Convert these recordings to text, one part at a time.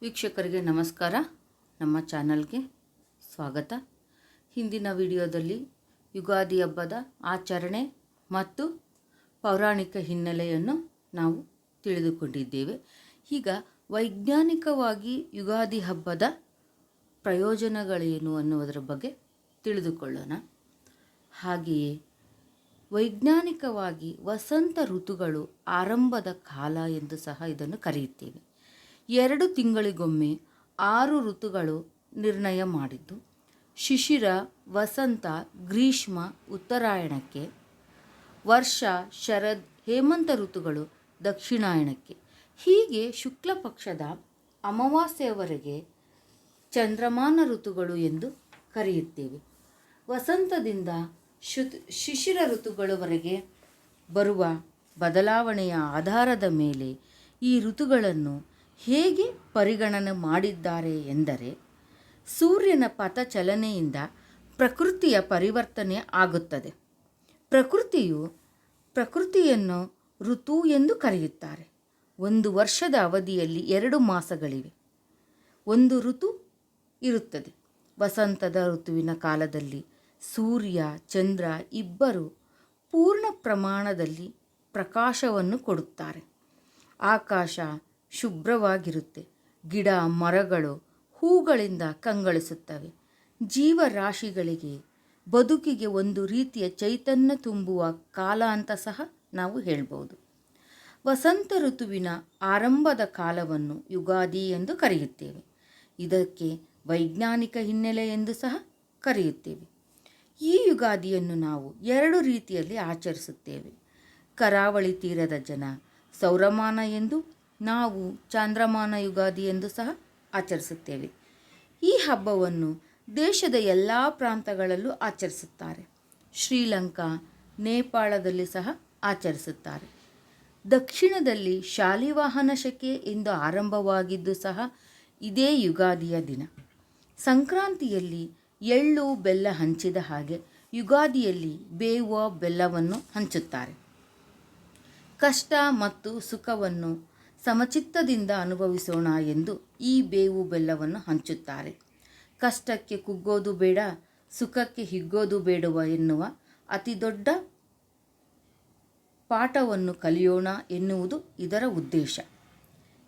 ವೀಕ್ಷಕರಿಗೆ ನಮಸ್ಕಾರ. ನಮ್ಮ ಚಾನಲ್ಗೆ ಸ್ವಾಗತ. ಹಿಂದಿನ ವಿಡಿಯೋದಲ್ಲಿ ಯುಗಾದಿ ಹಬ್ಬದ ಆಚರಣೆ ಮತ್ತು ಪೌರಾಣಿಕ ಹಿನ್ನೆಲೆಯನ್ನು ನಾವು ತಿಳಿದುಕೊಂಡಿದ್ದೇವೆ. ಈಗ ವೈಜ್ಞಾನಿಕವಾಗಿ ಯುಗಾದಿ ಹಬ್ಬದ ಪ್ರಯೋಜನಗಳೇನು ಅನ್ನುವುದರ ಬಗ್ಗೆ ತಿಳಿದುಕೊಳ್ಳೋಣ. ಹಾಗೆಯೇ ವೈಜ್ಞಾನಿಕವಾಗಿ ವಸಂತ ಋತುಗಳು ಆರಂಭದ ಕಾಲ ಎಂದು ಸಹ ಇದನ್ನು ಕರೆಯುತ್ತೇವೆ. 2 ತಿಂಗಳಿಗೊಮ್ಮೆ 6 ಋತುಗಳು ನಿರ್ಣಯ ಮಾಡಿದ್ದು, ಶಿಶಿರ, ವಸಂತ, ಗ್ರೀಷ್ಮ, ಉತ್ತರಾಯಣಕ್ಕೆ, ವರ್ಷ, ಶರದ್, ಹೇಮಂತ ಋತುಗಳು ದಕ್ಷಿಣಾಯಣಕ್ಕೆ. ಹೀಗೆ ಶುಕ್ಲ ಪಕ್ಷದ ಅಮಾವಾಸ್ಯೆಯವರೆಗೆ ಚಂದ್ರಮಾನ ಋತುಗಳು ಎಂದು ಕರೆಯುತ್ತೇವೆ. ವಸಂತದಿಂದ ಶಿಶಿರ ಋತುಗಳವರೆಗೆ ಬರುವ ಬದಲಾವಣೆಯ ಆಧಾರದ ಮೇಲೆ ಈ ಋತುಗಳನ್ನು ಹೇಗೆ ಪರಿಗಣನೆ ಮಾಡಿದ್ದಾರೆ ಎಂದರೆ, ಸೂರ್ಯನ ಪಥಚಲನೆಯಿಂದ ಪ್ರಕೃತಿಯ ಪರಿವರ್ತನೆ ಆಗುತ್ತದೆ. ಪ್ರಕೃತಿಯನ್ನು ಋತು ಎಂದು ಕರೆಯುತ್ತಾರೆ. ಒಂದು ವರ್ಷದ ಅವಧಿಯಲ್ಲಿ 2 ಮಾಸಗಳಿವೆ. ಒಂದು ಋತು ಇರುತ್ತದೆ. ವಸಂತದ ಋತುವಿನ ಕಾಲದಲ್ಲಿ ಸೂರ್ಯ, ಚಂದ್ರ ಇಬ್ಬರು ಪೂರ್ಣ ಪ್ರಮಾಣದಲ್ಲಿ ಪ್ರಕಾಶವನ್ನು ಕೊಡುತ್ತಾರೆ. ಆಕಾಶ ಶುಭ್ರವಾಗಿರುತ್ತೆ. ಗಿಡ ಮರಗಳು ಹೂಗಳಿಂದ ಕಂಗೊಳಿಸುತ್ತವೆ. ಜೀವರಾಶಿಗಳಿಗೆ ಬದುಕಿಗೆ ಒಂದು ರೀತಿಯ ಚೈತನ್ಯ ತುಂಬುವ ಕಾಲ ಅಂತ ಸಹ ನಾವು ಹೇಳ್ಬೋದು. ವಸಂತ ಋತುವಿನ ಆರಂಭದ ಕಾಲವನ್ನು ಯುಗಾದಿ ಎಂದು ಕರೆಯುತ್ತೇವೆ. ಇದಕ್ಕೆ ವೈಜ್ಞಾನಿಕ ಹಿನ್ನೆಲೆ ಎಂದು ಸಹ ಕರೆಯುತ್ತೇವೆ. ಈ ಯುಗಾದಿಯನ್ನು ನಾವು 2 ರೀತಿಯಲ್ಲಿ ಆಚರಿಸುತ್ತೇವೆ. ಕರಾವಳಿ ತೀರದ ಜನ ಸೌರಮಾನ ಎಂದು, ನಾವು ಚಾಂದ್ರಮಾನ ಯುಗಾದಿ ಎಂದು ಸಹ ಆಚರಿಸುತ್ತೇವೆ. ಈ ಹಬ್ಬವನ್ನು ದೇಶದ ಎಲ್ಲ ಪ್ರಾಂತಗಳಲ್ಲೂ ಆಚರಿಸುತ್ತಾರೆ. ಶ್ರೀಲಂಕಾ, ನೇಪಾಳದಲ್ಲಿ ಸಹ ಆಚರಿಸುತ್ತಾರೆ. ದಕ್ಷಿಣದಲ್ಲಿ ಶಾಲಿವಾಹನ ಶಕೆ ಎಂದು ಆರಂಭವಾಗಿದ್ದು ಸಹ ಇದೇ ಯುಗಾದಿಯ ದಿನ. ಸಂಕ್ರಾಂತಿಯಲ್ಲಿ ಎಳ್ಳು ಬೆಲ್ಲ ಹಂಚಿದ ಹಾಗೆ ಯುಗಾದಿಯಲ್ಲಿ ಬೇವು ಬೆಲ್ಲವನ್ನು ಹಂಚುತ್ತಾರೆ. ಕಷ್ಟ ಮತ್ತು ಸುಖವನ್ನು ಸಮಚಿತ್ತದಿಂದ ಅನುಭವಿಸೋಣ ಎಂದು ಈ ಬೇವು ಬೆಲ್ಲವನ್ನು ಹಂಚುತ್ತಾರೆ. ಕಷ್ಟಕ್ಕೆ ಕುಗ್ಗೋದು ಬೇಡ, ಸುಖಕ್ಕೆ ಹಿಗ್ಗೋದು ಬೇಡವ ಎನ್ನುವ ಅತಿ ದೊಡ್ಡ ಪಾಠವನ್ನು ಕಲಿಯೋಣ ಎನ್ನುವುದು ಇದರ ಉದ್ದೇಶ.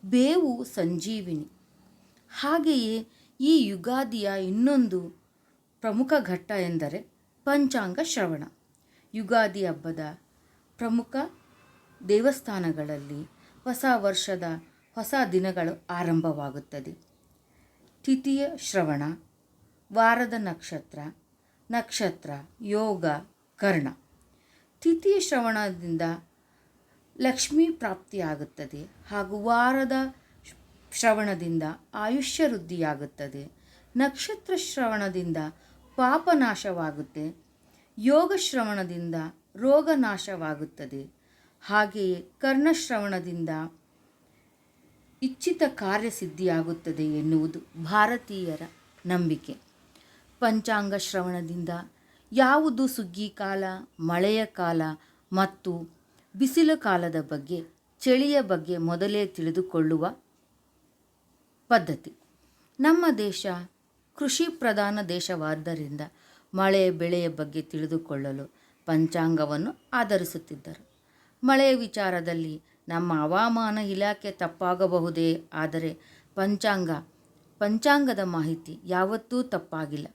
ಬೇವು ಸಂಜೀವಿನಿ. ಹಾಗೆಯೇ ಈ ಯುಗಾದಿಯ ಇನ್ನೊಂದು ಪ್ರಮುಖ ಘಟ್ಟ ಎಂದರೆ ಪಂಚಾಂಗ ಶ್ರವಣ. ಯುಗಾದಿ ಹಬ್ಬದ ಪ್ರಮುಖ ದೇವಸ್ಥಾನಗಳಲ್ಲಿ ಹೊಸ ವರ್ಷದ ಹೊಸ ದಿನಗಳು ಆರಂಭವಾಗುತ್ತದೆ. ತಿಥಿಯ ಶ್ರವಣ, ವಾರದ ನಕ್ಷತ್ರ, ಯೋಗ, ಕರ್ಣ. ತಿಥಿಯ ಶ್ರವಣದಿಂದ ಲಕ್ಷ್ಮೀ ಪ್ರಾಪ್ತಿಯಾಗುತ್ತದೆ ಹಾಗೂ ವಾರದ ಶ್ರವಣದಿಂದ ಆಯುಷ್ಯ ವೃದ್ಧಿಯಾಗುತ್ತದೆ. ನಕ್ಷತ್ರ ಶ್ರವಣದಿಂದ ಪಾಪನಾಶವಾಗುತ್ತೆ. ಯೋಗ ಶ್ರವಣದಿಂದ ರೋಗ ನಾಶವಾಗುತ್ತದೆ. ಹಾಗೆಯೇ ಕರ್ಣಶ್ರವಣದಿಂದ ಇಚ್ಛಿತ ಕಾರ್ಯಸಿದ್ಧಿಯಾಗುತ್ತದೆ ಎನ್ನುವುದು ಭಾರತೀಯರ ನಂಬಿಕೆ. ಪಂಚಾಂಗ ಶ್ರವಣದಿಂದ ಯಾವುದು ಸುಗ್ಗಿ ಕಾಲ, ಮಳೆಯ ಕಾಲ ಮತ್ತು ಬಿಸಿಲು ಕಾಲದ ಬಗ್ಗೆ, ಚಳಿಯ ಬಗ್ಗೆ ಮೊದಲೇ ತಿಳಿದುಕೊಳ್ಳುವ ಪದ್ಧತಿ. ನಮ್ಮ ದೇಶ ಕೃಷಿ ಪ್ರಧಾನ ದೇಶವಾದ್ದರಿಂದ ಮಳೆ ಬೆಳೆಯ ಬಗ್ಗೆ ತಿಳಿದುಕೊಳ್ಳಲು ಪಂಚಾಂಗವನ್ನು ಆಧರಿಸುತ್ತಿದ್ದರು. ಮಳೆಯ ವಿಚಾರದಲ್ಲಿ ನಮ್ಮ ಹವಾಮಾನ ಇಲಾಖೆ ತಪ್ಪಾಗಬಹುದೇ, ಆದರೆ ಪಂಚಾಂಗದ ಮಾಹಿತಿ ಯಾವತ್ತೂ ತಪ್ಪಾಗಿಲ್ಲ.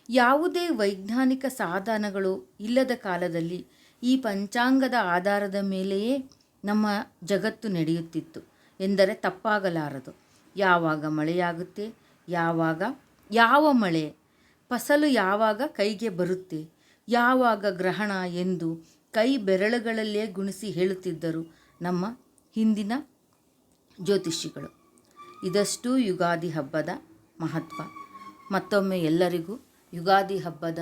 ಯಾವುದೇ ವೈಜ್ಞಾನಿಕ ಸಾಧನಗಳು ಇಲ್ಲದ ಕಾಲದಲ್ಲಿ ಈ ಪಂಚಾಂಗದ ಆಧಾರದ ಮೇಲೆಯೇ ನಮ್ಮ ಜಗತ್ತು ನಡೆಯುತ್ತಿತ್ತು ಎಂದರೆ ತಪ್ಪಾಗಲಾರದು. ಯಾವಾಗ ಮಳೆಯಾಗುತ್ತೆ, ಯಾವ ಮಳೆ, ಫಸಲು ಯಾವಾಗ ಕೈಗೆ ಬರುತ್ತೆ, ಯಾವಾಗ ಗ್ರಹಣ ಎಂದು ಕೈ ಬೆರಳುಗಳಲ್ಲೇ ಗುಣಿಸಿ ಹೇಳುತ್ತಿದ್ದರು ನಮ್ಮ ಹಿಂದಿನ ಜ್ಯೋತಿಷಿಗಳು. ಇದಷ್ಟು ಯುಗಾದಿ ಹಬ್ಬದ ಮಹತ್ವ. ಮತ್ತೊಮ್ಮೆ ಎಲ್ಲರಿಗೂ ಯುಗಾದಿ ಹಬ್ಬದ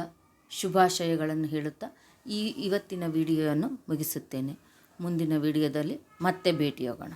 ಶುಭಾಶಯಗಳನ್ನು ಹೇಳುತ್ತಾ ಇವತ್ತಿನ ವಿಡಿಯೋವನ್ನು ಮುಗಿಸುತ್ತೇನೆ. ಮುಂದಿನ ವಿಡಿಯೋದಲ್ಲಿ ಮತ್ತೆ ಭೇಟಿಯಾಗೋಣ.